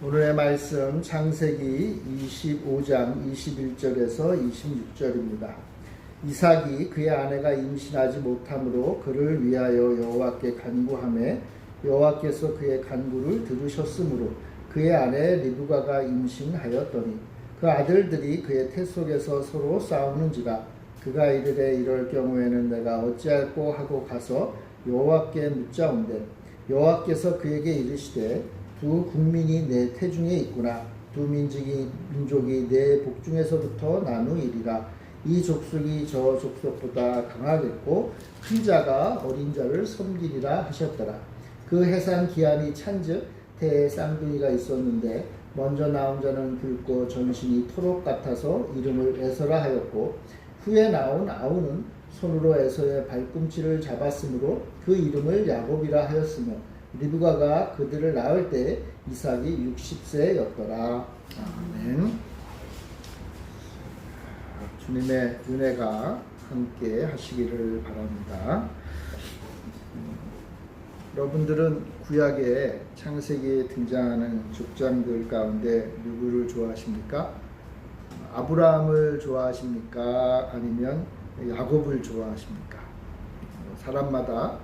오늘의 말씀 창세기 25장 21절에서 26절입니다. 이삭이 그의 아내가 임신하지 못함으로 그를 위하여 여호와께 간구하매 여호와께서 그의 간구를 들으셨으므로 그의 아내 리브가가 임신하였더니 그 아들들이 그의 태 속에서 서로 싸우는지라 그가 이르되 이럴 경우에는 내가 어찌할꼬 하고 가서 여호와께 묻자온대 여호와께서 그에게 이르시되 두 국민이 내 태중에 있구나. 두 민족이 내 복중에서부터 나누이리라. 이 족속이 저 족속보다 강하겠고 큰 자가 어린 자를 섬기리라 하셨더라. 그 해산 기한이 찬즉 태에 쌍둥이가 있었는데 먼저 나온 자는 붉고 전신이 토록 같아서 이름을 에서라 하였고 후에 나온 아우는 손으로 에서의 발꿈치를 잡았으므로 그 이름을 야곱이라 하였으며 리브가가 그들을 낳을 때 이삭이 60세였더라. 아멘. 주님의 은혜가 함께 하시기를 바랍니다. 여러분들은 구약의 창세기에 등장하는 족장들 가운데 누구를 좋아하십니까? 아브라함을 좋아하십니까? 아니면 야곱을 좋아하십니까? 사람마다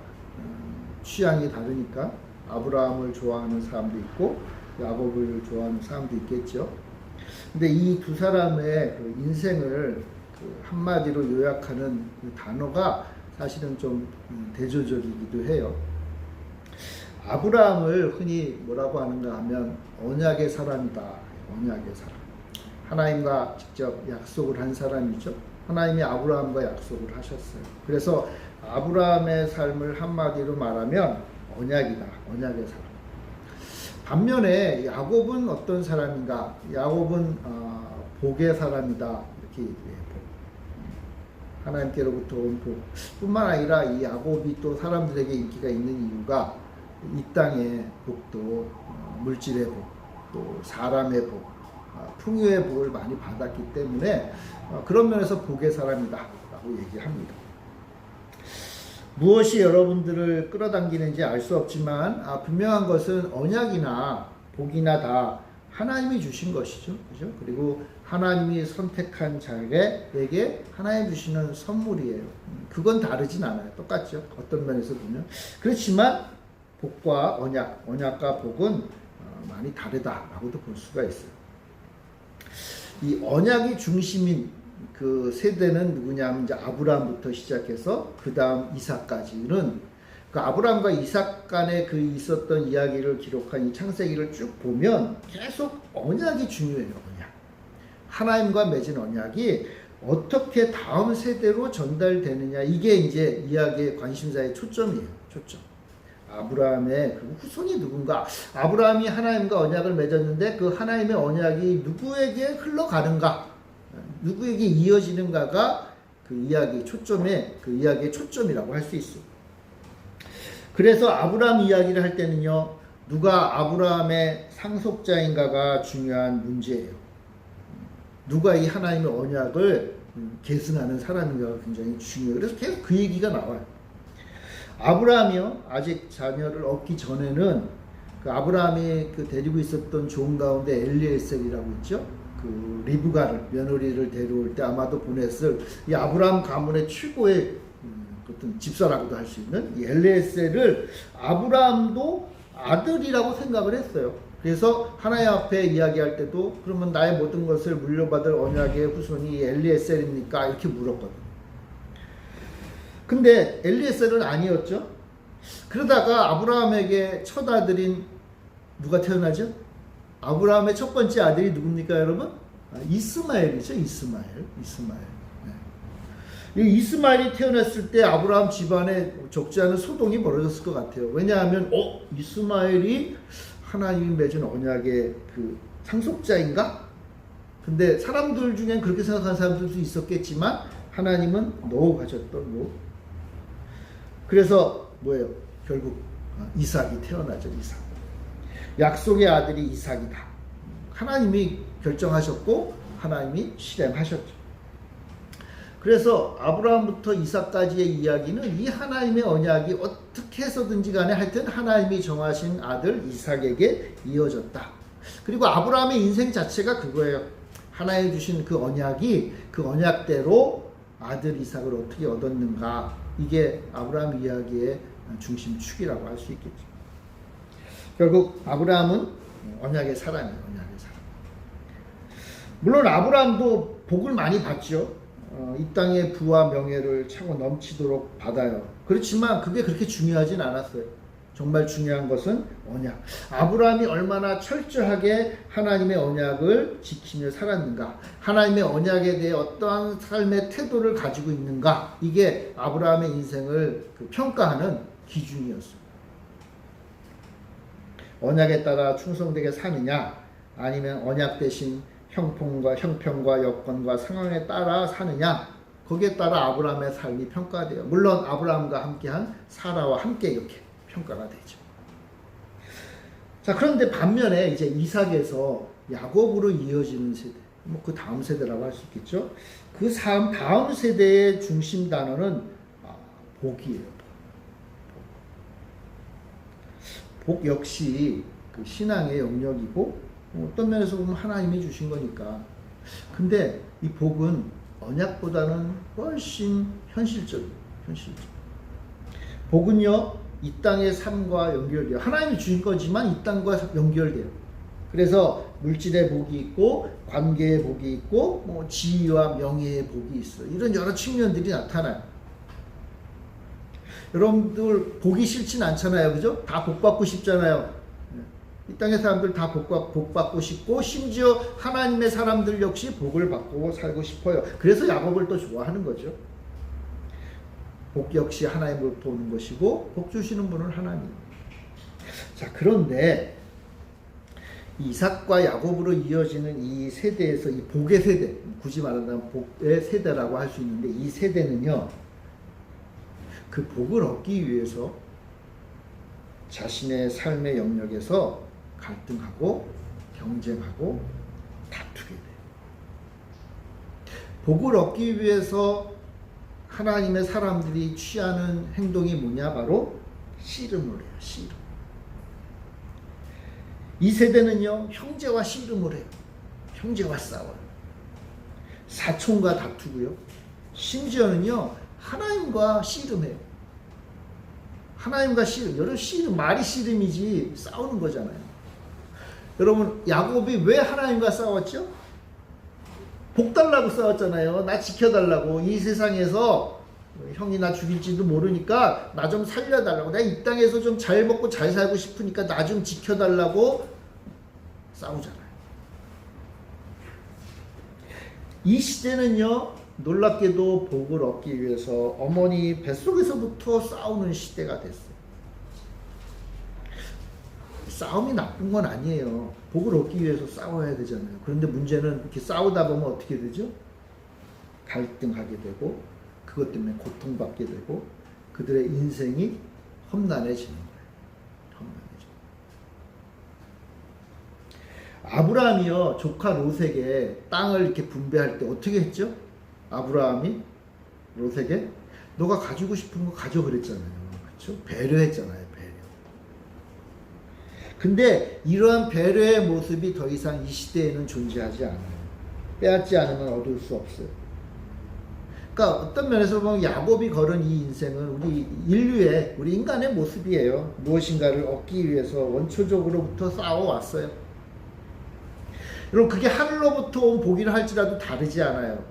취향이 다르니까 아브라함을 좋아하는 사람도 있고 야곱을 좋아하는 사람도 있겠죠. 근데 이 두 사람의 그 인생을 한마디로 요약하는 그 단어가 사실은 좀 대조적이기도 해요. 아브라함을 흔히 뭐라고 하는가 하면 언약의 사람이다. 언약의 사람. 하나님과 직접 약속을 한 사람이죠. 하나님이 아브라함과 약속을 하셨어요. 그래서 아브라함의 삶을 한마디로 말하면 언약이다. 언약의 사람. 반면에 야곱은 어떤 사람인가? 야곱은 복의 사람이다. 이렇게 얘기해요. 하나님께로부터 온 복. 뿐만 아니라 이 야곱이 또 사람들에게 인기가 있는 이유가 이 땅의 복도 물질의 복, 또 사람의 복, 풍요의 복을 많이 받았기 때문에 그런 면에서 복의 사람이다 라고 얘기합니다. 무엇이 여러분들을 끌어당기는지 알 수 없지만 분명한 것은 언약이나 복이나 다 하나님이 주신 것이죠. 그죠? 그리고 하나님이 선택한 자에게 하나님 주시는 선물이에요. 그건 다르진 않아요. 똑같죠. 어떤 면에서 보면. 그렇지만 복과 언약과 복은 많이 다르다라고도 볼 수가 있어요. 이 언약이 중심인 그 세대는 누구냐면 이제 아브라함부터 시작해서 그 다음 이삭까지는 그 아브라함과 이삭 간에 그 있었던 이야기를 기록한 이 창세기를 쭉 보면 계속 언약이 중요해요. 언약. 하나님과 맺은 언약이 어떻게 다음 세대로 전달되느냐 이게 이제 이야기의 관심사의 초점이에요. 초점. 아브라함의 그 후손이 누군가? 아브라함이 하나님과 언약을 맺었는데 그 하나님의 언약이 누구에게 흘러가는가? 누구에게 이어지는가가 그 이야기의 초점이라고 할 수 있어요. 그래서 아브라함 이야기를 할 때는요, 누가 아브라함의 상속자인가가 중요한 문제예요. 누가 이 하나님의 언약을 계승하는 사람인가가 굉장히 중요해요. 그래서 계속 그 얘기가 나와요. 아브라함이요, 아직 자녀를 얻기 전에는 그 아브라함이 그 데리고 있었던 종 가운데 엘리에셀이라고 있죠. 그 리브가를 며느리를 데려올 때 아마도 보냈을 이 아브라함 가문의 최고의 어떤 집사라고도 할 수 있는 이 엘리에셀을 아브라함도 아들이라고 생각을 했어요. 그래서 하나님 앞에 이야기할 때도 그러면 나의 모든 것을 물려받을 언약의 후손이 엘리에셀입니까? 이렇게 물었거든요. 근데 엘리에셀은 아니었죠. 그러다가 아브라함에게 첫 아들인 누가 태어나죠? 아브라함의 첫 번째 아들이 누굽니까, 여러분? 이스마엘이죠. 이스마엘. 네. 이 이스마엘이 태어났을 때 아브라함 집안에 적지 않은 소동이 벌어졌을 것 같아요. 왜냐하면 이스마엘이 하나님이 맺은 언약의 그 상속자인가? 근데 사람들 중엔 그렇게 생각하는 사람들도 있었겠지만 하나님은 노 하셨던 노. 그래서 뭐예요? 결국 이삭이 태어나죠. 이삭. 약속의 아들이 이삭이다. 하나님이 결정하셨고 하나님이 실행하셨죠. 그래서 아브라함부터 이삭까지의 이야기는 이 하나님의 언약이 어떻게 해서든지 간에 하여튼 하나님이 정하신 아들 이삭에게 이어졌다. 그리고 아브라함의 인생 자체가 그거예요. 하나님 주신 그 언약이 그 언약대로 아들 이삭을 어떻게 얻었는가. 이게 아브라함 이야기의 중심축이라고 할 수 있겠죠. 결국 아브라함은 언약의 사람이에요. 언약의 사람. 물론 아브라함도 복을 많이 받죠. 이 땅의 부와 명예를 차고 넘치도록 받아요. 그렇지만 그게 그렇게 중요하진 않았어요. 정말 중요한 것은 언약. 아브라함이 얼마나 철저하게 하나님의 언약을 지키며 살았는가. 하나님의 언약에 대해 어떠한 삶의 태도를 가지고 있는가. 이게 아브라함의 인생을 평가하는 기준이었어요. 언약에 따라 충성되게 사느냐, 아니면 언약 대신 형편과 여건과 상황에 따라 사느냐, 거기에 따라 아브라함의 삶이 평가돼요. 물론 아브라함과 함께한 사라와 함께 이렇게 평가가 되죠. 자, 그런데 반면에 이제 이삭에서 야곱으로 이어지는 세대, 뭐 그 다음 세대라고 할 수 있겠죠. 그 다음 세대의 중심 단어는 복이에요. 복 역시 그 신앙의 영역이고 어떤 면에서 보면 하나님이 주신 거니까. 근데 이 복은 언약보다는 훨씬 현실적이에요. 복은요, 이 땅의 삶과 연결돼요. 하나님이 주신 거지만 이 땅과 연결돼요. 그래서 물질의 복이 있고 관계의 복이 있고 뭐 지위와 명예의 복이 있어요. 이런 여러 측면들이 나타나요. 여러분들 보기 싫진 않잖아요. 그죠? 다 복받고 싶잖아요. 이 땅의 사람들 다 복받고 싶고 심지어 하나님의 사람들 역시 복을 받고 살고 싶어요. 그래서 야곱을 또 좋아하는 거죠. 복 역시 하나님으로부터 오는 것이고 복 주시는 분은 하나님. 자, 그런데 이삭과 야곱으로 이어지는 이 세대에서 이 복의 세대, 굳이 말하자면 복의 세대라고 할 수 있는데, 이 세대는요, 그 복을 얻기 위해서 자신의 삶의 영역에서 갈등하고 경쟁하고 다투게 돼요. 복을 얻기 위해서 하나님의 사람들이 취하는 행동이 뭐냐? 바로 씨름을 해요. 씨름. 이 세대는요, 형제와 씨름을 해요. 형제와 싸워요. 사촌과 다투고요. 심지어는요, 하나님과 씨름해요. 하나님과 씨름. 여러분, 씨름, 말이 씨름이지 싸우는 거잖아요. 여러분, 야곱이 왜 하나님과 싸웠죠? 복 달라고 싸웠잖아요. 나 지켜달라고. 이 세상에서 형이 나 죽일지도 모르니까 나 좀 살려달라고. 내가 이 땅에서 좀 잘 먹고 잘 살고 싶으니까 나 좀 지켜달라고 싸우잖아요. 이 시대는요, 놀랍게도 복을 얻기 위해서 어머니 뱃속에서부터 싸우는 시대가 됐어요. 싸움이 나쁜 건 아니에요. 복을 얻기 위해서 싸워야 되잖아요. 그런데 문제는 이렇게 싸우다 보면 어떻게 되죠? 갈등하게 되고 그것 때문에 고통받게 되고 그들의 인생이 험난해지는 거예요. 아브라함이요, 조카 롯에게 땅을 이렇게 분배할 때 어떻게 했죠? 아브라함이 롯에게 너가 가지고 싶은 거 가져 그랬잖아요. 그렇죠? 배려했잖아요. 배려. 근데 이러한 배려의 모습이 더 이상 이 시대에는 존재하지 않아요. 빼앗지 않으면 얻을 수 없어요. 그러니까 어떤 면에서 보면 야곱이 걸은 이 인생은 우리 인류의, 우리 인간의 모습이에요. 무엇인가를 얻기 위해서 원초적으로부터 싸워왔어요. 여러분, 그게 하늘로부터 온 복이라 할지라도 다르지 않아요.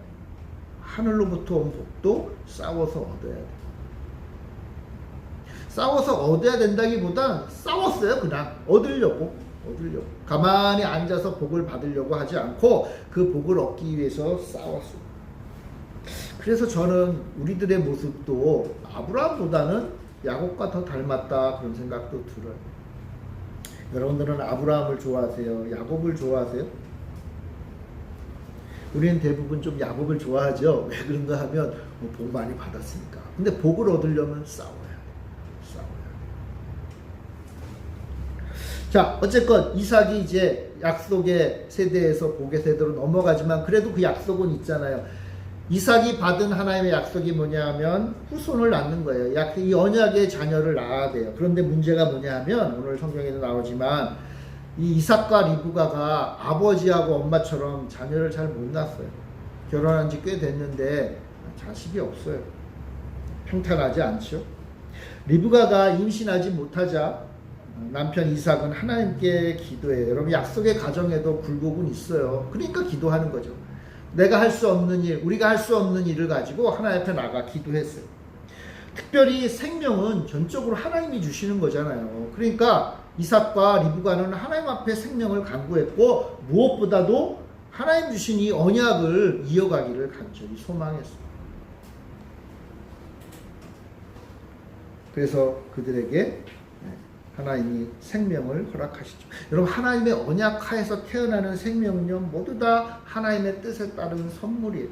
하늘로부터 온 복도 싸워서 얻어야 돼요. 싸워서 얻어야 된다기보다 싸웠어요. 그냥 얻으려고. 가만히 앉아서 복을 받으려고 하지 않고 그 복을 얻기 위해서 싸웠어요. 그래서 저는 우리들의 모습도 아브라함보다는 야곱과 더 닮았다, 그런 생각도 들어요. 여러분들은 아브라함을 좋아하세요? 야곱을 좋아하세요? 우리는 대부분 좀 야곱을 좋아하죠. 왜 그런가 하면 복 많이 받았으니까. 근데 복을 얻으려면 싸워야 돼. 자, 어쨌건 이삭이 이제 약속의 세대에서 복의 세대로 넘어가지만 그래도 그 약속은 있잖아요. 이삭이 받은 하나님의 약속이 뭐냐 하면 후손을 낳는 거예요. 이 언약의 자녀를 낳아야 돼요. 그런데 문제가 뭐냐 하면 오늘 성경에도 나오지만 이 이삭과 리브가가 아버지하고 엄마처럼 자녀를 잘 못 낳았어요. 결혼한 지 꽤 됐는데 자식이 없어요. 평탄하지 않죠. 리브가가 임신하지 못하자 남편 이삭은 하나님께 기도해요. 여러분, 약속의 가정에도 굴곡은 있어요. 그러니까 기도하는 거죠. 내가 할 수 없는 일, 우리가 할 수 없는 일을 가지고 하나님 앞에 나가 기도했어요. 특별히 생명은 전적으로 하나님이 주시는 거잖아요. 그러니까 이삭과 리브가는 하나님 앞에 생명을 간구했고, 무엇보다도 하나님 주신 이 언약을 이어가기를 간절히 소망했어요. 그래서 그들에게 하나님이 생명을 허락하시죠. 여러분, 하나님의 언약 하에서 태어나는 생명은요, 모두 다 하나님의 뜻에 따른 선물이에요.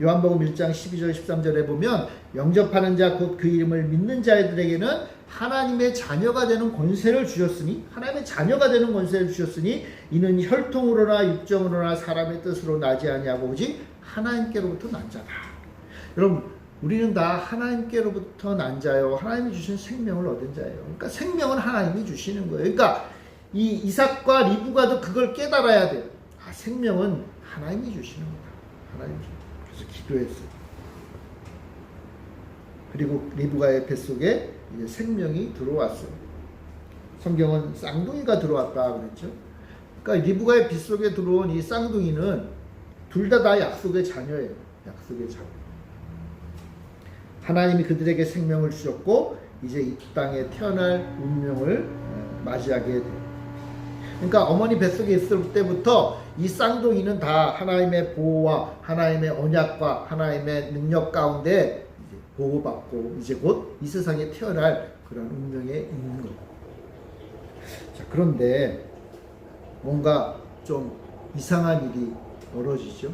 요한복음 1장 12절 13절에 보면 영접하는 자 곧 그 이름을 믿는 자들에게는 하나님의 자녀가 되는 권세를 주셨으니, 하나님의 자녀가 되는 권세를 주셨으니 이는 혈통으로나 육정으로나 사람의 뜻으로 나지 아니하고 오직 하나님께로부터 난 자다. 여러분, 우리는 다 하나님께로부터 난 자요, 하나님이 주신 생명을 얻은 자예요. 그러니까 생명은 하나님이 주시는 거예요. 그러니까 이 이삭과 리브가도 그걸 깨달아야 돼요. 아, 생명은 하나님이 주시는 거다. 하나님이. 그래서 기도했어요. 그리고 리브가의 뱃속에 이제 생명이 들어왔어요. 성경은 쌍둥이가 들어왔다 그랬죠. 그러니까 리브가의 뱃속에 들어온 이 쌍둥이는 둘 다 약속의 자녀예요. 약속의 자녀. 하나님이 그들에게 생명을 주셨고 이제 이 땅에 태어날 운명을 맞이하게 돼요. 그러니까 어머니 뱃속에 있을 때부터 이 쌍둥이는 다 하나님의 보호와 하나님의 언약과 하나님의 능력 가운데 이제 보호받고 이제 곧 이 세상에 태어날 그런 운명에 있는 거예요. 자, 그런데 뭔가 좀 이상한 일이 벌어지죠.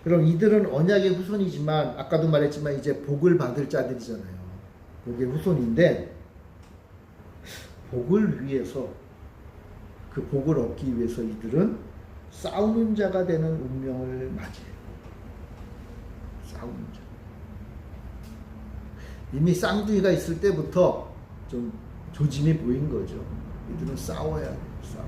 그럼 이들은 언약의 후손이지만 아까도 말했지만 이제 복을 받을 자들이잖아요. 복의 후손인데 복을 위해서, 그 복을 얻기 위해서 이들은 싸우는 자가 되는 운명을 맞이해요. 싸우는 자. 이미 쌍둥이가 있을 때부터 좀 조짐이 보인 거죠. 이들은 싸워야 돼요. 싸워.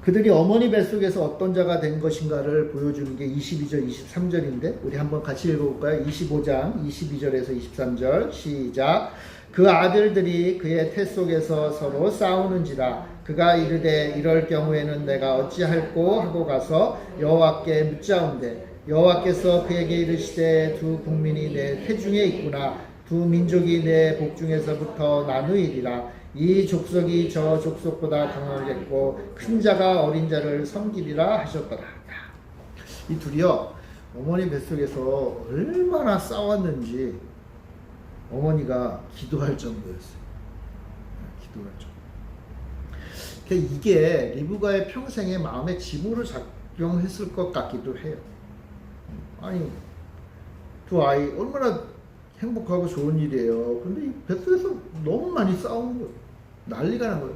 그들이 어머니 뱃속에서 어떤 자가 된 것인가를 보여주는 게 22절, 23절인데 우리 한번 같이 읽어볼까요? 25장 22절에서 23절 시작. 그 아들들이 그의 태 속에서 서로 싸우는지라 그가 이르되 이럴 경우에는 내가 어찌할꼬 하고 가서 여호와께 묻자온대 여호와께서 그에게 이르시되 두 국민이 내 태중에 있구나 두 민족이 내 복중에서부터 나누이리라 이 족속이 저 족속보다 강하겠고 큰 자가 어린 자를 섬기리라 하셨더라. 이 둘이요 어머니 뱃속에서 얼마나 싸웠는지 어머니가 기도할 정도였어요. 기도할 정도. 이게 리브가의 평생의 마음의 짐으로 작용했을 것 같기도 해요. 아니 두 아이 얼마나 행복하고 좋은 일이에요. 근데 이 뱃속에서 너무 많이 싸우는 거예요. 난리가 난 거예요.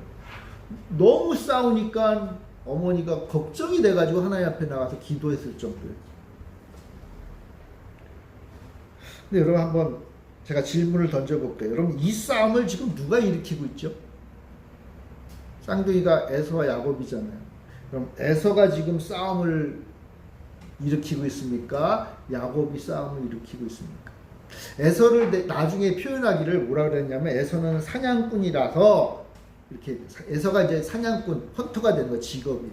너무 싸우니까 어머니가 걱정이 돼가지고 하나님 앞에 나가서 기도했을 정도예요. 근데 여러분 한번 제가 질문을 던져볼게요. 여러분 이 싸움을 지금 누가 일으키고 있죠? 쌍둥이가 에서와 야곱이잖아요. 그럼 에서가 지금 싸움을 일으키고 있습니까? 야곱이 싸움을 일으키고 있습니까? 에서를 나중에 표현하기를 뭐라 그랬냐면 에서는 사냥꾼이라서 이렇게 에서가 이제 사냥꾼, 헌터가 되는 거 직업이.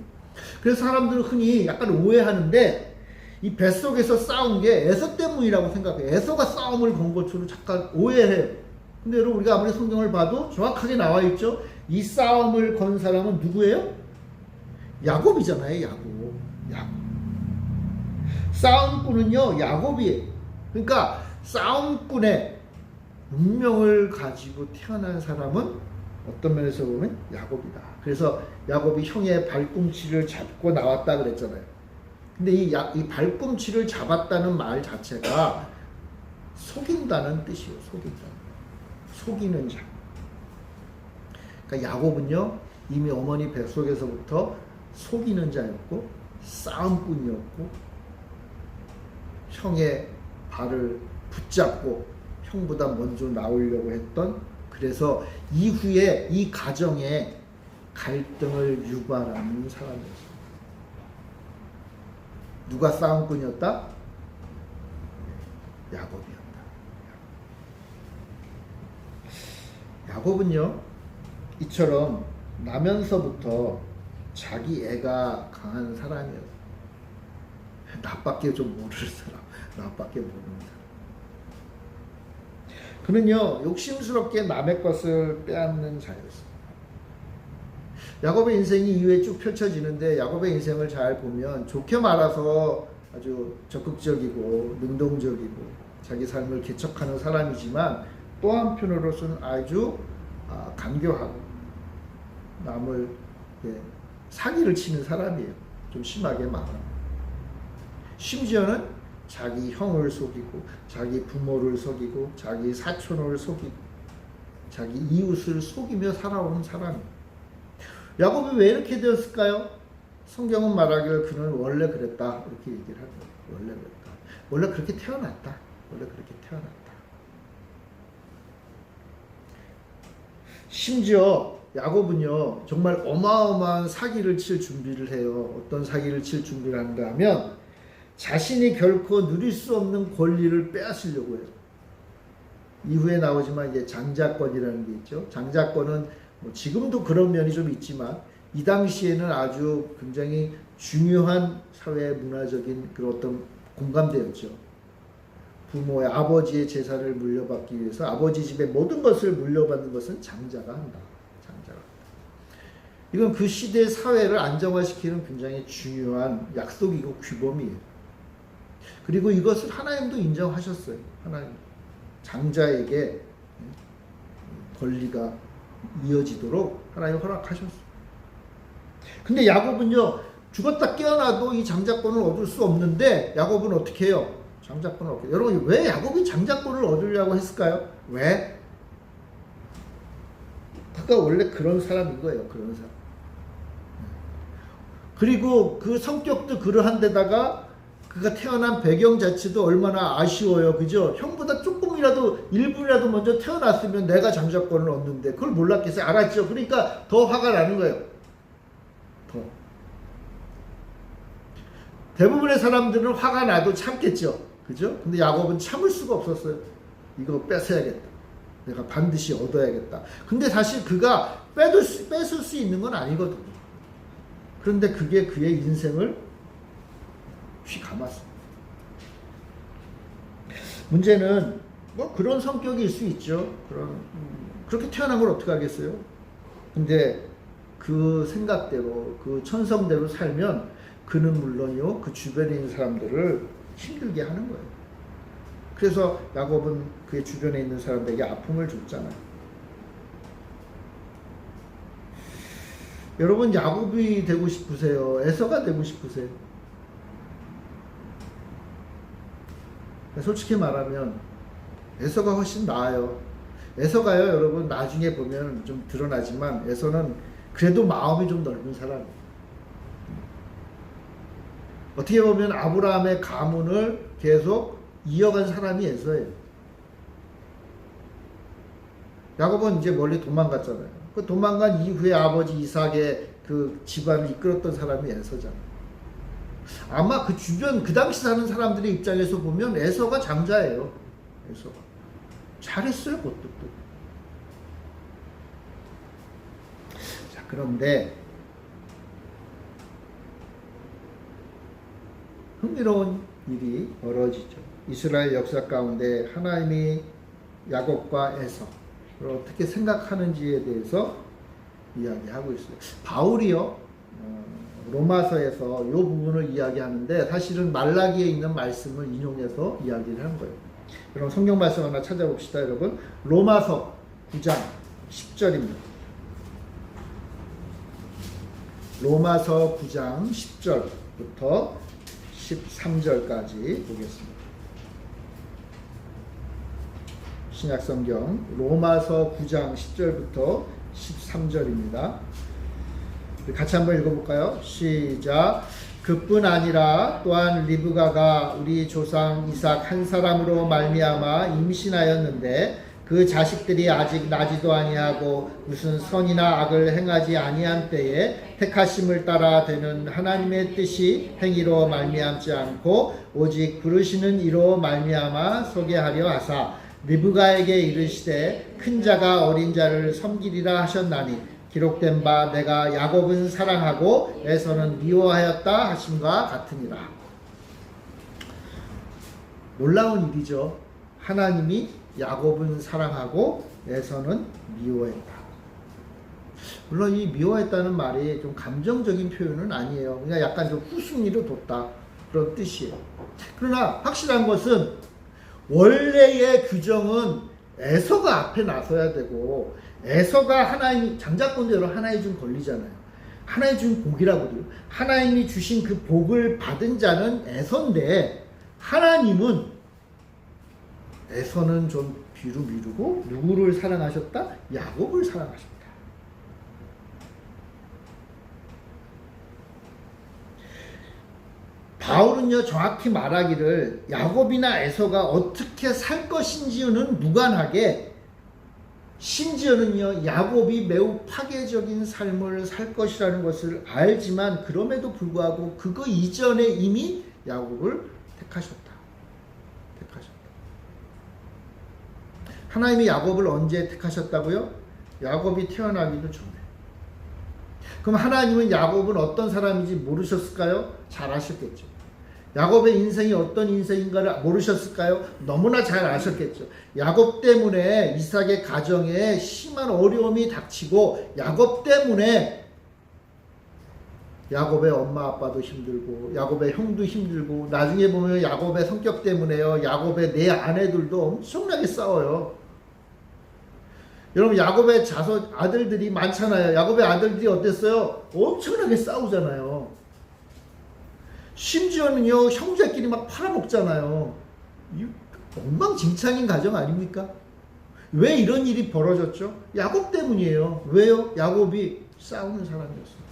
그래서 사람들은 흔히 약간 오해하는데 이 뱃속에서 싸운 게 에서 때문이라고 생각해요. 에서가 싸움을 건 것처럼 잠깐 오해해요. 근데 여러분 우리가 아무리 성경을 봐도 정확하게 나와 있죠. 이 싸움을 건 사람은 누구예요? 야곱이잖아요. 야곱. 싸움꾼은요 야곱이에요. 그러니까 싸움꾼의 운명을 가지고 태어난 사람은 어떤 면에서 보면 야곱이다. 그래서 야곱이 형의 발꿈치를 잡고 나왔다 그랬잖아요. 근데 이 발꿈치를 잡았다는 말 자체가 속인다는 뜻이에요. 속이는 자. 그러니까 야곱은요 이미 어머니 뱃속에서부터 속이는 자였고 싸움꾼이었고 형의 발을 붙잡고 형보다 먼저 나오려고 했던 그래서 이후에 이 가정에 갈등을 유발하는 사람이었어요. 누가 싸움꾼이었다? 야곱이었다. 야곱은요, 이처럼 나면서부터 자기 애가 강한 사람이었어요. 나밖에 좀 모르는 사람, 나밖에 모르는 사람. 그는요, 욕심스럽게 남의 것을 빼앗는 자였어요. 야곱의 인생이 이후에 쭉 펼쳐지는데, 야곱의 인생을 잘 보면 좋게 말아서 아주 적극적이고 능동적이고 자기 삶을 개척하는 사람이지만, 또 한편으로서는 아주 간교하고 남을 사기를 치는 사람이에요. 좀 심하게 말하면. 심지어는 자기 형을 속이고 자기 부모를 속이고 자기 사촌을 속이고 자기 이웃을 속이며 살아오는 사람이에요. 야곱이 왜 이렇게 되었을까요? 성경은 말하기를 그는 원래 그랬다 이렇게 얘기를 하죠. 원래 그랬다. 원래 그렇게 태어났다. 원래 그렇게 태어났다. 심지어 야곱은요, 정말 어마어마한 사기를 칠 준비를 해요. 어떤 사기를 칠 준비를 하는가 하면 자신이 결코 누릴 수 없는 권리를 빼앗으려고 해요. 이후에 나오지만 이제 장자권이라는 게 있죠. 장자권은 뭐 지금도 그런 면이 좀 있지만 이 당시에는 아주 굉장히 중요한 사회 문화적인 그런 어떤 공감대였죠. 부모의 아버지의 재산을 물려받기 위해서 아버지 집의 모든 것을 물려받는 것은 장자가 한다. 장자가 한다. 이건 그 시대의 사회를 안정화시키는 굉장히 중요한 약속이고 규범이에요. 그리고 이것을 하나님도 인정하셨어요. 하나님. 장자에게 권리가 이어지도록 하나님 허락하셨어요. 근데 야곱은요, 죽었다 깨어나도 이 장자권을 얻을 수 없는데 야곱은 어떻게 해요? 장자권을 얻게. 여러분, 왜 야곱이 장자권을 얻으려고 했을까요? 왜? 그가 원래 그런 사람인 거예요. 그런 사람. 그리고 그 성격도 그러한 데다가 그가 태어난 배경 자체도 얼마나 아쉬워요. 그죠? 형보다 조금이라도 일부라도 먼저 태어났으면 내가 장자권을 얻는데 그걸 몰랐겠어요. 알았죠? 그러니까 더 화가 나는 거예요. 더. 대부분의 사람들은 화가 나도 참겠죠. 그죠? 근데 야곱은 참을 수가 없었어요. 이거 뺏어야겠다. 내가 반드시 얻어야겠다. 근데 사실 그가 뺏을 수 있는 건 아니거든요. 그런데 그게 그의 인생을 휘감았어요. 문제는 뭐 그런 성격일 수 있죠. 그렇게 태어난 걸 어떻게 하겠어요? 근데 그 생각대로 그 천성대로 살면 그는 물론이요, 그 주변에 있는 사람들을 힘들게 하는 거예요. 그래서 야곱은 그의 주변에 있는 사람들에게 아픔을 줬잖아요. 여러분, 야곱이 되고 싶으세요? 에서가 되고 싶으세요? 솔직히 말하면 에서가 훨씬 나아요. 에서가요, 여러분, 나중에 보면 좀 드러나지만 에서는 그래도 마음이 좀 넓은 사람이에요. 어떻게 보면 아브라함의 가문을 계속 이어간 사람이 에서예요. 야곱은 이제 멀리 도망갔잖아요. 그 도망간 이후에 아버지 이삭의 그 집안을 이끌었던 사람이 에서잖아요. 아마 그 주변, 그 당시 사는 사람들의 입장에서 보면 에서가 장자예요. 에서가. 잘했어요, 그것도. 자, 그런데 흥미로운 일이 벌어지죠. 이스라엘 역사 가운데 하나님이 야곱과 에서를 어떻게 생각하는지에 대해서 이야기하고 있어요. 바울이요, 로마서에서 이 부분을 이야기하는데 사실은 말라기에 있는 말씀을 인용해서 이야기를 한 거예요. 그럼 성경 말씀 하나 찾아봅시다, 여러분. 로마서 9장 10절입니다. 로마서 9장 10절부터 13절까지 보겠습니다. 신약성경 로마서 9장 10절부터 13절입니다. 같이 한번 읽어볼까요? 시작. 그뿐 아니라 또한 리브가가 우리 조상 이삭 한 사람으로 말미암아 임신하였는데 그 자식들이 아직 나지도 아니하고 무슨 선이나 악을 행하지 아니한 때에 택하심을 따라 되는 하나님의 뜻이 행위로 말미암지 않고 오직 부르시는 이로 말미암아 소개하려 하사 리브가에게 이르시되 큰 자가 어린 자를 섬기리라 하셨나니 기록된 바 내가 야곱은 사랑하고 에서는 미워하였다 하심과 같으니라. 놀라운 일이죠. 하나님이 야곱은 사랑하고 에서는 미워했다. 물론 이 미워했다는 말이 좀 감정적인 표현은 아니에요. 그냥 약간 좀 후순위로 뒀다 그런 뜻이에요. 그러나 확실한 것은 원래의 규정은 에서가 앞에 나서야 되고 에서가 하나님이 장자권대로 하나님 준 권리잖아요. 하나님 준 복이라고요. 하나님이 주신 그 복을 받은 자는 에서인데 하나님은 에서는 좀 뒤로 미루고 누구를 사랑하셨다? 야곱을 사랑하셨다. 바울은요 정확히 말하기를 야곱이나 에서가 어떻게 살 것인지는 무관하게 심지어는요 야곱이 매우 파괴적인 삶을 살 것이라는 것을 알지만 그럼에도 불구하고 그거 이전에 이미 야곱을 택하셨다. 하나님이 야곱을 언제 택하셨다고요? 야곱이 태어나기도 전에. 그럼 하나님은 야곱은 어떤 사람인지 모르셨을까요? 잘 아셨겠죠. 야곱의 인생이 어떤 인생인가를 모르셨을까요? 너무나 잘 아셨겠죠. 야곱 때문에 이삭의 가정에 심한 어려움이 닥치고 야곱 때문에 야곱의 엄마 아빠도 힘들고 야곱의 형도 힘들고 나중에 보면 야곱의 성격 때문에요. 야곱의 네 아내들도 엄청나게 싸워요. 여러분 야곱의 아들들이 많잖아요. 야곱의 아들들이 어땠어요? 엄청나게 싸우잖아요. 심지어는요 형제끼리 막 팔아먹잖아요. 엉망진창인 가정 아닙니까? 왜 이런 일이 벌어졌죠? 야곱 때문이에요. 왜요? 야곱이 싸우는 사람이었어요.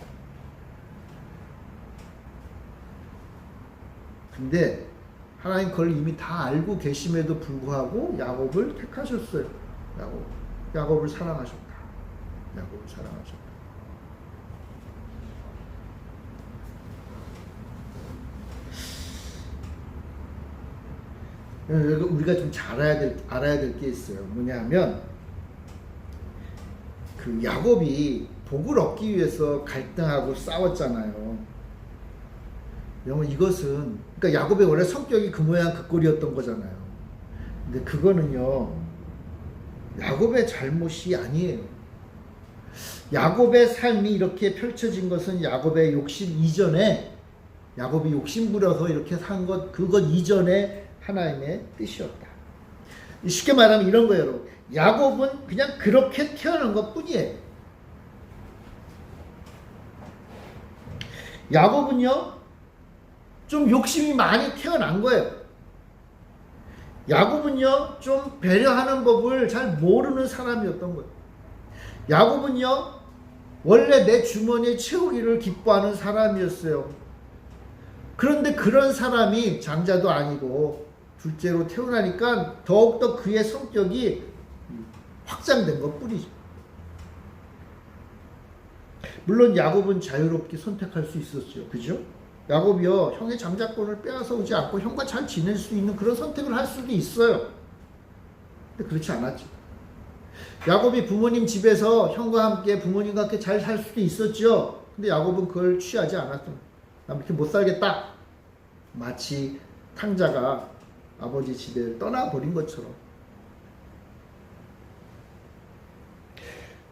근데 하나님 그걸 이미 다 알고 계심에도 불구하고 야곱을 택하셨어요. 야곱을 사랑하셨다. 야곱을 사랑하셨다. 우리가 좀 알아야 될 게 있어요. 뭐냐면 그 야곱이 복을 얻기 위해서 갈등하고 싸웠잖아요. 여러분 이것은 그러니까 야곱의 원래 성격이 그 모양 그 꼴이었던 거잖아요. 근데 그거는요 야곱의 잘못이 아니에요. 야곱의 삶이 이렇게 펼쳐진 것은 야곱의 욕심 이전에 야곱이 욕심 부려서 이렇게 산 것 그것 이전에 하나님의 뜻이었다. 쉽게 말하면 이런 거예요. 여러분. 야곱은 그냥 그렇게 태어난 것 뿐이에요. 야곱은요 좀 욕심이 많이 태어난 거예요. 야곱은요 좀 배려하는 법을 잘 모르는 사람이었던 거예요. 야곱은요 원래 내 주머니에 채우기를 기뻐하는 사람이었어요. 그런데 그런 사람이 장자도 아니고 둘째로 태어나니까 더욱더 그의 성격이 확장된 것 뿐이죠. 물론 야곱은 자유롭게 선택할 수 있었죠. 그죠? 야곱이요 형의 장자권을 빼앗아 오지 않고 형과 잘 지낼 수 있는 그런 선택을 할 수도 있어요. 근데 그렇지 않았죠. 야곱이 부모님 집에서 형과 함께 부모님과 함께 잘 살 수도 있었죠. 근데 야곱은 그걸 취하지 않았죠. 나 이렇게 못 살겠다. 마치 탕자가 아버지 집에 떠나버린 것처럼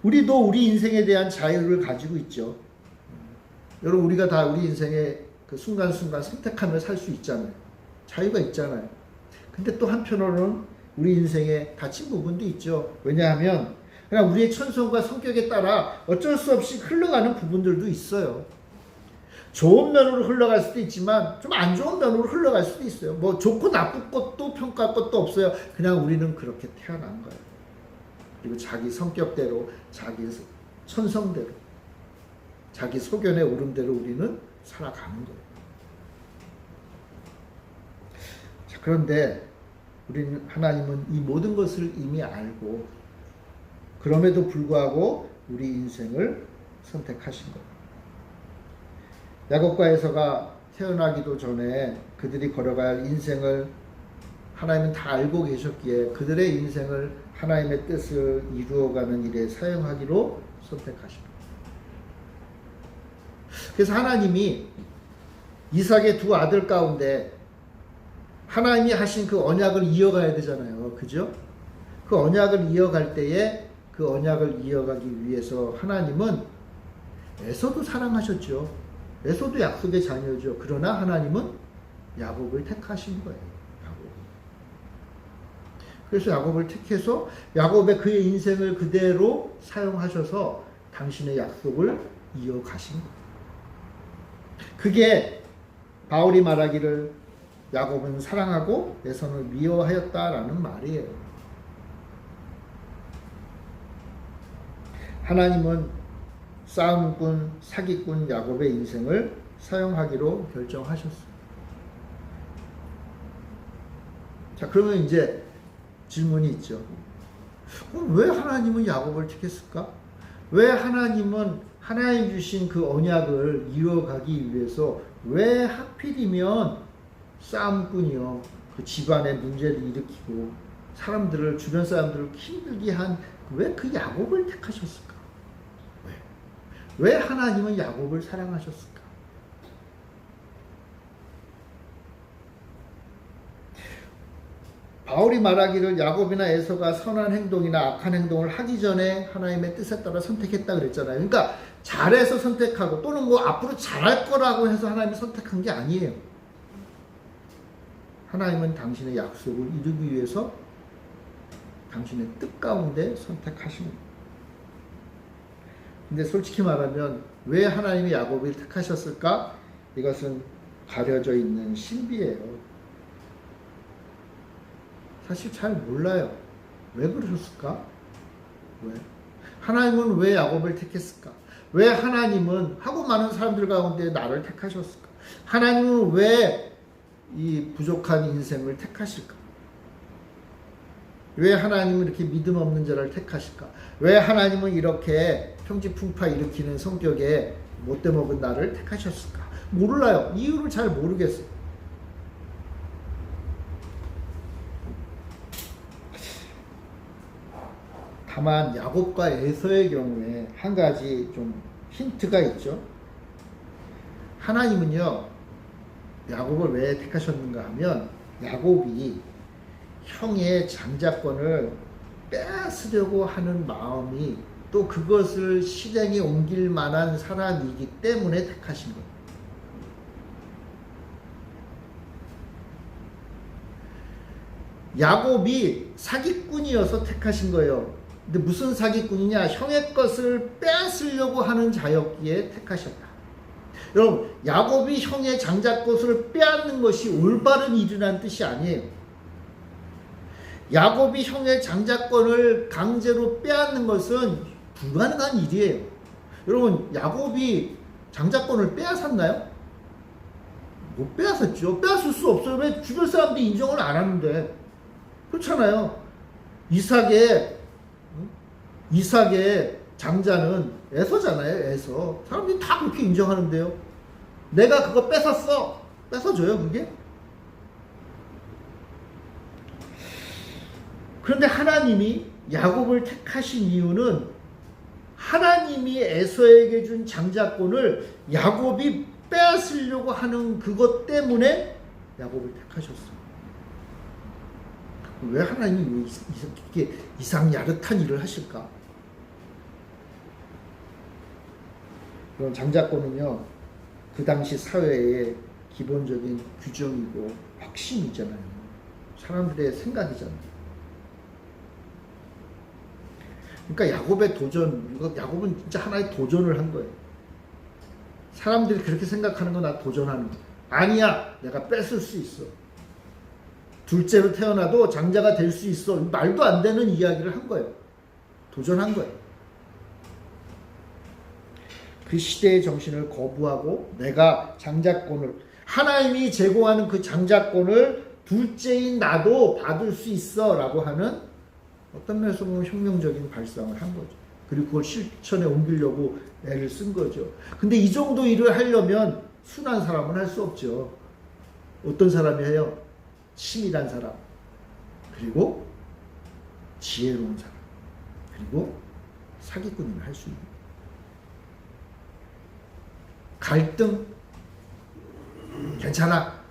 우리도 우리 인생에 대한 자유를 가지고 있죠. 여러분 우리가 다 우리 인생에 그 순간순간 선택하며 살 수 있잖아요. 자유가 있잖아요. 근데 또 한편으로는 우리 인생에 닫힌 부분도 있죠. 왜냐하면 그냥 우리의 천성과 성격에 따라 어쩔 수 없이 흘러가는 부분들도 있어요. 좋은 면으로 흘러갈 수도 있지만 좀 안 좋은 면으로 흘러갈 수도 있어요. 뭐 좋고 나쁜 것도 평가할 것도 없어요. 그냥 우리는 그렇게 태어난 거예요. 그리고 자기 성격대로 자기 천성대로 자기 소견의 오름대로 우리는 살아가는 거예요. 자, 그런데 하나님은 이 모든 것을 이미 알고 그럼에도 불구하고 우리 인생을 선택하신 거예요. 야곱과 에서가 태어나기도 전에 그들이 걸어가야 할 인생을 하나님은 다 알고 계셨기에 그들의 인생을 하나님의 뜻을 이루어가는 일에 사용하기로 선택하신 거예요. 그래서 하나님이 이삭의 두 아들 가운데 하나님이 하신 그 언약을 이어가야 되잖아요. 그죠? 그 언약을 이어갈 때에 그 언약을 이어가기 위해서 하나님은 에서도 사랑하셨죠. 에서도 약속의 자녀죠. 그러나 하나님은 야곱을 택하신 거예요. 야곱. 그래서 야곱을 택해서 야곱의 그의 인생을 그대로 사용하셔서 당신의 약속을 이어가신 거예요. 그게 바울이 말하기를 야곱은 사랑하고 에서는 미워하였다라는 말이에요. 하나님은 싸움꾼, 사기꾼 야곱의 인생을 사용하기로 결정하셨어요. 자, 그러면 이제 질문이 있죠. 왜 하나님은 야곱을 택했을까? 왜 하나님은 하나님 주신 그 언약을 이어가기 위해서 왜 하필이면 싸움꾼이요, 그 집안의 문제를 일으키고 사람들을, 주변 사람들을 힘들게 한 왜 그 야곱을 택하셨을까? 왜 하나님은 야곱을 사랑하셨을까? 바울이 말하기를 야곱이나 에서가 선한 행동이나 악한 행동을 하기 전에 하나님의 뜻에 따라 선택했다 그랬잖아요. 그러니까 잘해서 선택하고 또는 뭐 앞으로 잘할 거라고 해서 하나님이 선택한 게 아니에요. 하나님은 당신의 약속을 이루기 위해서 당신의 뜻 가운데 선택하신 거예요. 근데 솔직히 말하면 왜 하나님이 야곱을 택하셨을까? 이것은 가려져 있는 신비예요. 사실 잘 몰라요. 왜 그러셨을까? 왜? 하나님은 왜 야곱을 택했을까? 왜 하나님은 하고 많은 사람들 가운데 나를 택하셨을까? 하나님은 왜 이 부족한 인생을 택하실까? 왜 하나님은 이렇게 믿음 없는 자를 택하실까? 왜 하나님은 이렇게 평지풍파 일으키는 성격에 못돼 먹은 나를 택하셨을까? 몰라요. 이유를 잘 모르겠어요. 다만 야곱과 에서의 경우에 한 가지 좀 힌트가 있죠. 하나님은요, 야곱을 왜 택하셨는가 하면 야곱이 형의 장자권을 빼앗으려고 하는 마음이 또 그것을 실행에 옮길 만한 사람이기 때문에 택하신 거예요. 야곱이 사기꾼이어서 택하신 거예요. 근데 무슨 사기꾼이냐? 형의 것을 빼앗으려고 하는 자였기에 택하셨다. 여러분, 야곱이 형의 장자것을 빼앗는 것이 올바른 일이라는 뜻이 아니에요. 야곱이 형의 장자권을 강제로 빼앗는 것은 불가능한 일이에요. 여러분, 야곱이 장자권을 빼앗았나요? 못 빼앗았죠. 빼앗을 수 없어요. 왜? 주변 사람들이 인정을 안 하는데. 그렇잖아요. 이삭의 장자는 에서잖아요. 에서. 사람들이 다 그렇게 인정하는데요. 내가 그거 뺏었어. 뺏어줘요, 그게? 그런데 하나님이 야곱을 택하신 이유는 하나님이 에서에게 준 장자권을 야곱이 빼앗으려고 하는 그것 때문에 야곱을 택하셨어요. 왜 하나님이 이렇게 이상야릇한 일을 하실까? 그럼 장자권은요, 그 당시 사회의 기본적인 규정이고 확신이잖아요. 사람들의 생각이잖아요. 그러니까 야곱의 도전, 야곱은 진짜 하나의 도전을 한 거예요. 사람들이 그렇게 생각하는 거 나 도전하는 거. 아니야, 내가 뺏을 수 있어. 둘째로 태어나도 장자가 될 수 있어. 말도 안 되는 이야기를 한 거예요. 도전한 거예요. 그 시대의 정신을 거부하고 내가 장자권을, 하나님이 제공하는 그 장자권을 둘째인 나도 받을 수 있어 라고 하는 어떤 면에서 보면 혁명적인 발상을 한 거죠. 그리고 그걸 실천에 옮기려고 애를 쓴 거죠. 근데 이 정도 일을 하려면 순한 사람은 할 수 없죠. 어떤 사람이 해요? 치밀한 사람, 그리고 지혜로운 사람, 그리고 사기꾼이면 할 수 있는. 갈등 괜찮아.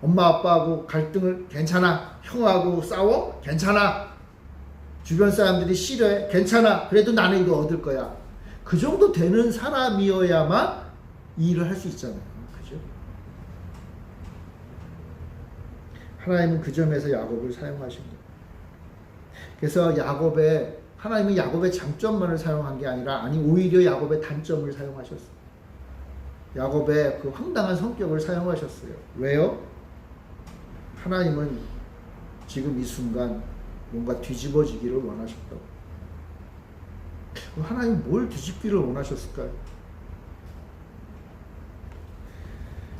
엄마 아빠하고 갈등을 괜찮아. 형하고 싸워? 괜찮아. 주변 사람들이 싫어해? 괜찮아. 그래도 나는 이거 얻을 거야. 그 정도 되는 사람이어야만 이 일을 할 수 있잖아요. 그죠? 하나님은 그 점에서 야곱을 사용하신 거예요. 그래서 하나님은 야곱의 장점만을 사용한 게 아니라 오히려 야곱의 단점을 사용하셨어요. 야곱의 그 황당한 성격을 사용하셨어요. 왜요? 하나님은 지금 이 순간 뭔가 뒤집어지기를 원하셨다고. 하나님 뭘 뒤집기를 원하셨을까요?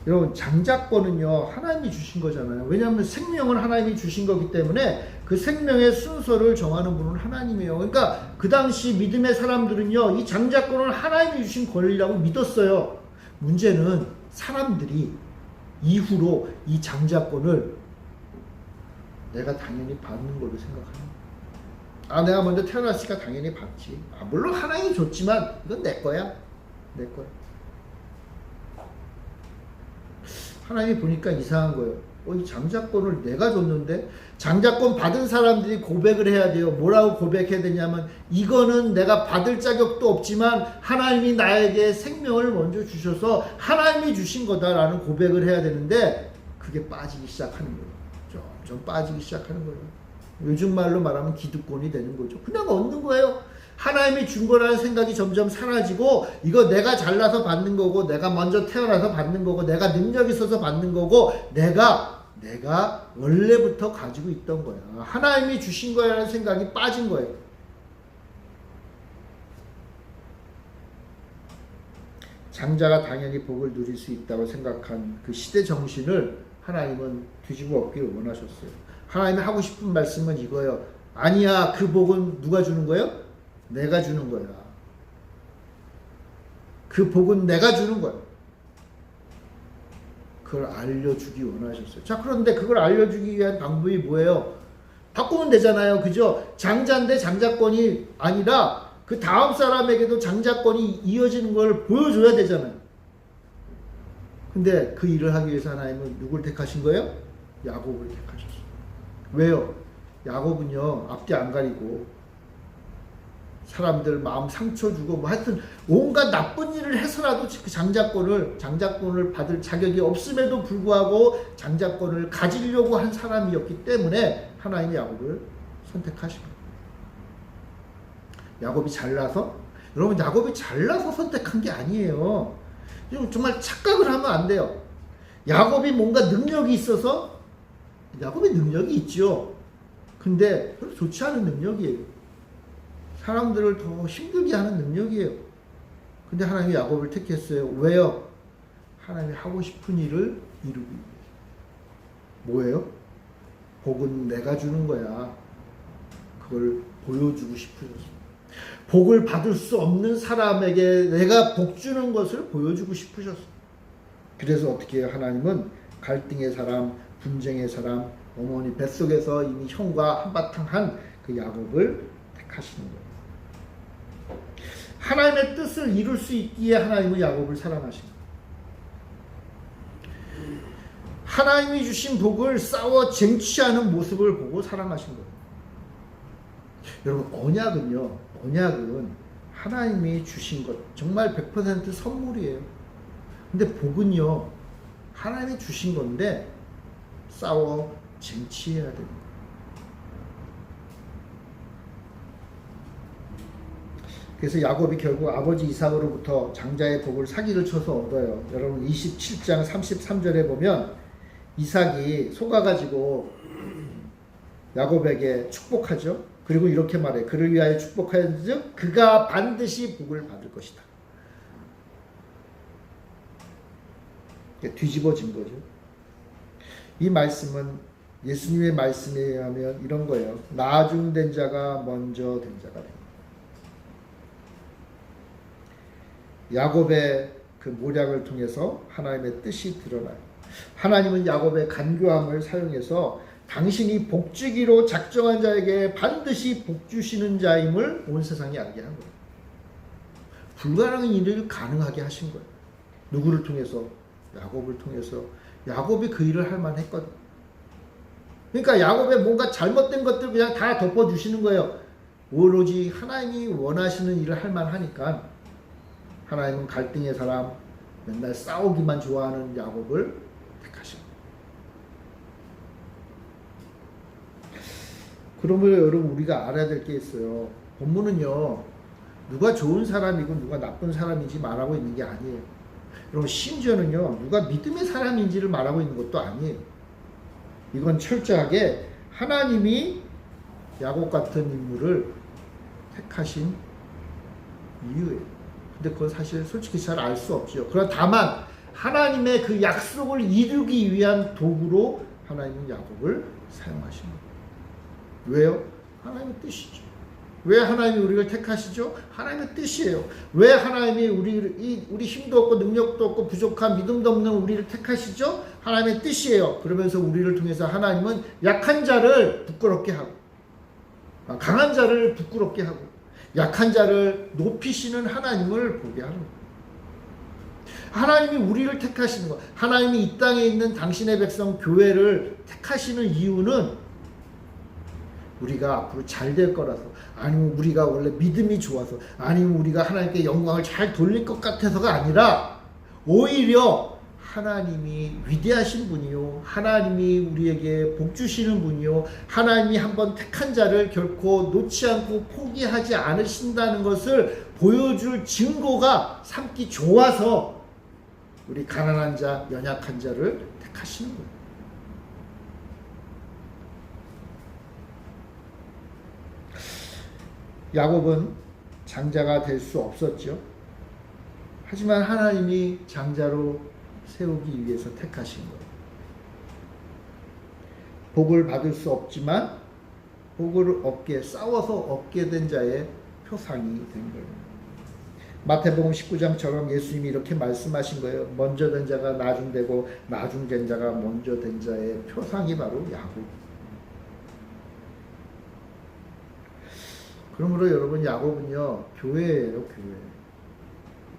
여러분, 장자권은요 하나님이 주신 거잖아요. 왜냐하면 생명은 하나님이 주신 거기 때문에 그 생명의 순서를 정하는 분은 하나님이에요. 그러니까 그 당시 믿음의 사람들은요 이 장자권을 하나님이 주신 권리라고 믿었어요. 문제는 사람들이 이후로 이 장자권을 내가 당연히 받는 걸로 생각하는 거야. 내가 먼저 태어났으니까 당연히 받지. 물론 하나님이 줬지만 이건 내 거야. 내 거야. 하나님이 보니까 이상한 거예요. 이 장자권을 내가 줬는데 장자권 받은 사람들이 고백을 해야 돼요. 뭐라고 고백해야 되냐면 이거는 내가 받을 자격도 없지만 하나님이 나에게 생명을 먼저 주셔서 하나님이 주신 거다라는 고백을 해야 되는데 그게 빠지기 시작하는 거예요. 좀 빠지기 시작하는 거예요. 요즘 말로 말하면 기득권이 되는 거죠. 그냥 얻는 거예요. 하나님이 준 거라는 생각이 점점 사라지고 이거 내가 잘나서 받는 거고 내가 먼저 태어나서 받는 거고 내가 능력이 있어서 받는 거고 내가 원래부터 가지고 있던 거야. 하나님이 주신 거라는 생각이 빠진 거예요. 장자가 당연히 복을 누릴 수 있다고 생각한 그 시대 정신을 하나님은 뒤집어 엎기를 원하셨어요. 하나님이 하고 싶은 말씀은 이거예요. 아니야, 그 복은 누가 주는 거예요? 내가 주는 거야. 그 복은 내가 주는 거야. 그걸 알려주기 원하셨어요. 자, 그런데 그걸 알려주기 위한 방법이 뭐예요? 바꾸면 되잖아요. 그죠? 장자인데 장자권이 아니라 그 다음 사람에게도 장자권이 이어지는 걸 보여줘야 되잖아요. 근데 그 일을 하기 위해서 하나님은 누굴 택하신 거예요? 야곱을 택하셨어요. 왜요? 야곱은요 앞뒤 안 가리고 사람들 마음 상처 주고 뭐 하여튼 온갖 나쁜 일을 해서라도 그 장자권을 받을 자격이 없음에도 불구하고 장자권을 가지려고 한 사람이었기 때문에 하나님이 야곱을 선택하신 거예요. 야곱이 잘나서? 여러분, 야곱이 잘나서 선택한 게 아니에요. 정말 착각을 하면 안 돼요. 야곱이 뭔가 능력이 있어서, 야곱이 능력이 있죠. 근데 별로 좋지 않은 능력이에요. 사람들을 더 힘들게 하는 능력이에요. 근데 하나님이 야곱을 택했어요. 왜요? 하나님이 하고 싶은 일을 이루기 위해서. 뭐예요? 복은 내가 주는 거야. 그걸 보여주고 싶으셨어요. 복을 받을 수 없는 사람에게 내가 복 주는 것을 보여주고 싶으셨어요. 그래서 어떻게 해요? 하나님은 갈등의 사람, 분쟁의 사람, 어머니 뱃속에서 이미 형과 한바탕 한 그 야곱을 택하시는 거예요. 하나님의 뜻을 이룰 수 있기에 하나님은 야곱을 사랑하신 거예요. 하나님이 주신 복을 싸워 쟁취하는 모습을 보고 사랑하신 거예요. 여러분, 언약은 하나님이 주신 것, 정말 100% 선물이에요. 근데 복은요, 하나님이 주신 건데 싸워 쟁취해야 됩니다. 그래서 야곱이 결국 아버지 이삭으로부터 장자의 복을 사기를 쳐서 얻어요. 여러분 27장 33절에 보면 이삭이 속아가지고 야곱에게 축복하죠. 그리고 이렇게 말해. 그를 위하여 축복하였은즉 그가 반드시 복을 받을 것이다. 뒤집어진 거죠. 이 말씀은 예수님의 말씀에 의하면 이런 거예요. 나중된 자가 먼저 된 자가 됩니다. 야곱의 그 모략을 통해서 하나님의 뜻이 드러나요. 하나님은 야곱의 간교함을 사용해서 당신이 복주기로 작정한 자에게 반드시 복주시는 자임을 온 세상이 알게 한 거예요. 불가능한 일을 가능하게 하신 거예요. 누구를 통해서? 야곱을 통해서. 야곱이 그 일을 할 만했거든. 그러니까 야곱의 뭔가 잘못된 것들 그냥 다 덮어주시는 거예요. 오로지 하나님이 원하시는 일을 할 만하니까 하나님은 갈등의 사람, 맨날 싸우기만 좋아하는 야곱을 택하신 거예요. 그러므로 여러분 우리가 알아야 될 게 있어요. 본문은요. 누가 좋은 사람이고 누가 나쁜 사람인지 말하고 있는 게 아니에요. 여러분 심지어는요. 누가 믿음의 사람인지를 말하고 있는 것도 아니에요. 이건 철저하게 하나님이 야곱 같은 인물을 택하신 이유예요. 근데 그건 사실 솔직히 잘 알 수 없죠. 그러나 다만 하나님의 그 약속을 이루기 위한 도구로 하나님은 야곱을 사용하신 거예요. 왜요? 하나님의 뜻이죠. 왜 하나님이 우리를 택하시죠? 하나님의 뜻이에요. 왜 하나님이 우리 힘도 없고 능력도 없고 부족한 믿음도 없는 우리를 택하시죠? 하나님의 뜻이에요. 그러면서 우리를 통해서 하나님은 약한 자를 부끄럽게 하고 강한 자를 부끄럽게 하고 약한 자를 높이시는 하나님을 보게 하는 거예요. 하나님이 우리를 택하시는 것, 하나님이 이 땅에 있는 당신의 백성 교회를 택하시는 이유는 우리가 앞으로 잘 될 거라서, 아니면 우리가 원래 믿음이 좋아서, 아니면 우리가 하나님께 영광을 잘 돌릴 것 같아서가 아니라 오히려 하나님이 위대하신 분이요, 하나님이 우리에게 복 주시는 분이요, 하나님이 한번 택한 자를 결코 놓지 않고 포기하지 않으신다는 것을 보여줄 증거가 삼기 좋아서 우리 가난한 자, 연약한 자를 택하시는 거예요. 야곱은 장자가 될 수 없었죠. 하지만 하나님이 장자로 세우기 위해서 택하신 거예요. 복을 받을 수 없지만 복을 싸워서 얻게 된 자의 표상이 된 거예요. 마태복음 19장처럼 예수님이 이렇게 말씀하신 거예요. 먼저 된 자가 나중되고 나중된 자가 먼저 된 자의 표상이 바로 야곱. 그러므로 여러분 야곱은요 교회예요. 교회.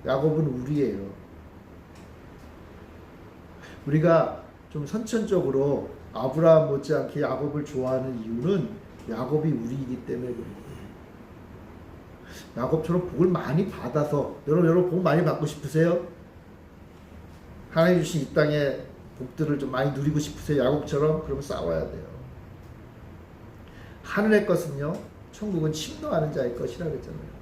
야곱은 우리예요. 우리가 좀 선천적으로 아브라함 못지않게 야곱을 좋아하는 이유는 야곱이 우리이기 때문에 그래요. 야곱처럼 복을 많이 받아서 여러분 복 많이 받고 싶으세요? 하나님 주신 이 땅의 복들을 좀 많이 누리고 싶으세요? 야곱처럼? 그러면 싸워야 돼요. 하늘의 것은요 천국은 침노하는 자의 것이라 그랬잖아요.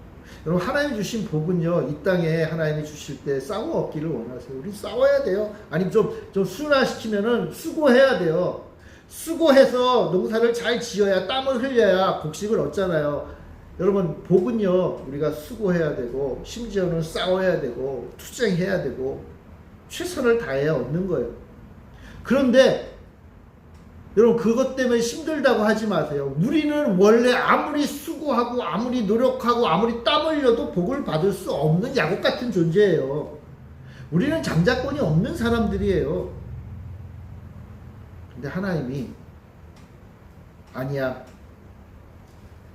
여러분 하나님 주신 복은요 이 땅에 하나님이 주실 때 싸워 얻기를 원하세요. 우리 싸워야 돼요. 아니 좀 순화시키면은 수고해야 돼요. 수고해서 농사를 잘 지어야 땀을 흘려야 곡식을 얻잖아요. 여러분 복은요 우리가 수고해야 되고 심지어는 싸워야 되고 투쟁해야 되고 최선을 다해야 얻는 거예요. 그런데 여러분 그것 때문에 힘들다고 하지 마세요. 우리는 원래 아무리 수고하고 아무리 노력하고 아무리 땀 흘려도 복을 받을 수 없는 야곱 같은 존재예요. 우리는 장자권이 없는 사람들이에요. 근데 하나님이 아니야.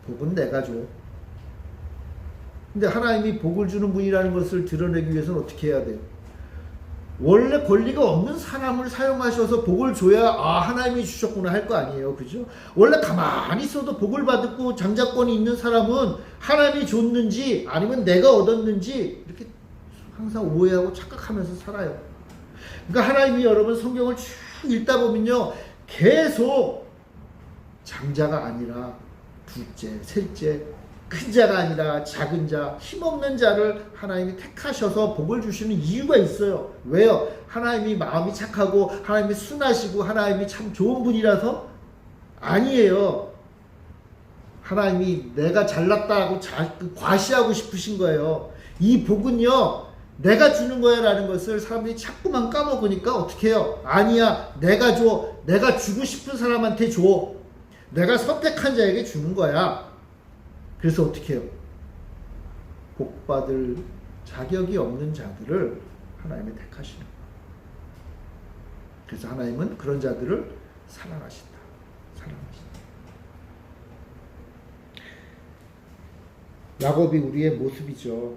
복은 내가 줘. 근데 하나님이 복을 주는 분이라는 것을 드러내기 위해서는 어떻게 해야 돼요? 원래 권리가 없는 사람을 사용하셔서 복을 줘야 하나님이 주셨구나 할 거 아니에요. 그죠? 원래 가만히 있어도 복을 받고 장자권이 있는 사람은 하나님이 줬는지 아니면 내가 얻었는지 이렇게 항상 오해하고 착각하면서 살아요. 그러니까 하나님이 여러분 성경을 쭉 읽다 보면요 계속 장자가 아니라 둘째, 셋째, 큰 자가 아니라 작은 자, 힘없는 자를 하나님이 택하셔서 복을 주시는 이유가 있어요. 왜요? 하나님이 마음이 착하고 하나님이 순하시고 하나님이 참 좋은 분이라서? 아니에요. 하나님이 내가 잘났다고 과시하고 싶으신 거예요. 이 복은요 내가 주는 거야 라는 것을 사람들이 자꾸만 까먹으니까 어떻게 해요? 아니야, 내가 줘. 내가 주고 싶은 사람한테 줘. 내가 선택한 자에게 주는 거야. 그래서 어떻게 해요? 복받을 자격이 없는 자들을 하나님이 택하시는 거예요. 그래서 하나님은 그런 자들을 사랑하신다. 사랑하신다. 야곱이 우리의 모습이죠.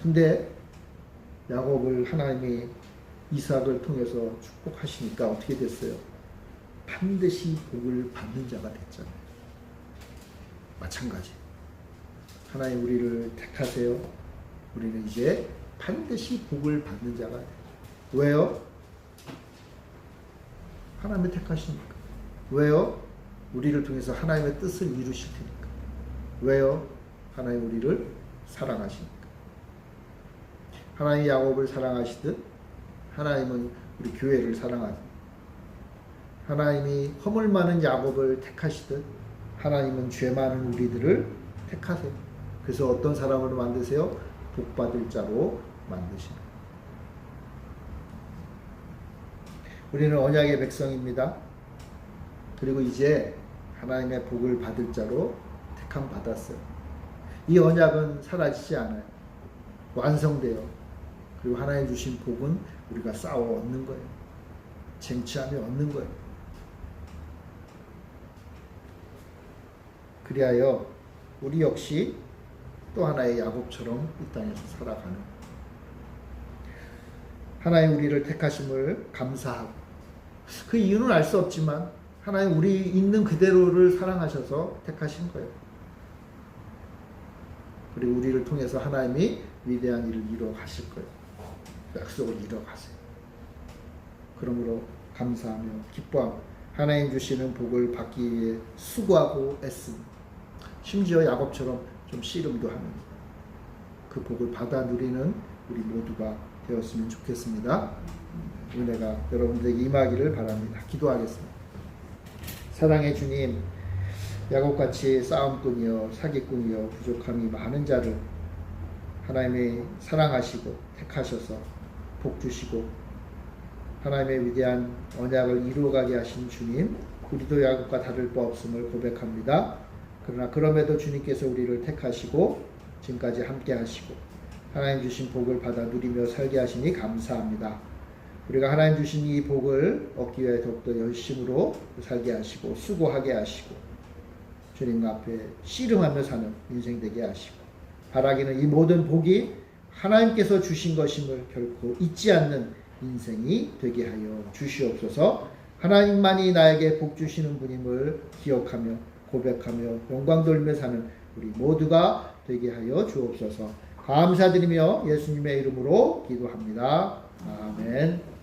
근데 야곱을 하나님이 이삭을 통해서 축복하시니까 어떻게 됐어요? 반드시 복을 받는 자가 됐잖아요. 마찬가지. 하나님 우리를 택하세요. 우리는 이제 반드시 복을 받는 자가 돼요. 왜요? 하나님을 택하시니까. 왜요? 우리를 통해서 하나님의 뜻을 이루실 테니까. 왜요? 하나님 우리를 사랑하시니까. 하나님이 야곱을 사랑하시듯 하나님은 우리 교회를 사랑하세요. 하나님이 허물 많은 야곱을 택하시듯 하나님은 죄 많은 우리들을 택하세요. 그래서 어떤 사람으로 만드세요? 복받을 자로 만드시는. 우리는 언약의 백성입니다. 그리고 이제 하나님의 복을 받을 자로 택함 받았어요. 이 언약은 사라지지 않아요. 완성돼요. 그리고 하나님 주신 복은 우리가 싸워 얻는 거예요. 쟁취하며 얻는 거예요. 그리하여 우리 역시 또 하나의 야곱처럼 이 땅에서 살아가는, 하나님 우리를 택하심을 감사하고, 그 이유는 알 수 없지만 하나님 우리 있는 그대로를 사랑하셔서 택하신 거예요. 그리고 우리를 통해서 하나님이 위대한 일을 이루어 가실 거예요. 약속을 이루어 가세요. 그러므로 감사하며 기뻐하며 하나님 주시는 복을 받기 위해 수고하고 애씁니다. 심지어 야곱처럼 좀 씨름도 하면서 그 복을 받아 누리는 우리 모두가 되었으면 좋겠습니다. 은혜가 여러분들에게 임하기를 바랍니다. 기도하겠습니다. 사랑의 주님, 야곱같이 싸움꾼이여 사기꾼이여 부족함이 많은 자를 하나님이 사랑하시고 택하셔서 복 주시고 하나님의 위대한 언약을 이루어가게 하신 주님, 우리도 야곱과 다를 바 없음을 고백합니다. 그러나 그럼에도 주님께서 우리를 택하시고 지금까지 함께 하시고 하나님 주신 복을 받아 누리며 살게 하시니 감사합니다. 우리가 하나님 주신 이 복을 얻기 위해 더욱더 열심으로 살게 하시고 수고하게 하시고 주님 앞에 씨름하며 사는 인생 되게 하시고, 바라기는 이 모든 복이 하나님께서 주신 것임을 결코 잊지 않는 인생이 되게 하여 주시옵소서. 하나님만이 나에게 복 주시는 분임을 기억하며 고백하며 영광 돌리며 사는 우리 모두가 되게 하여 주옵소서. 감사드리며 예수님의 이름으로 기도합니다. 아멘.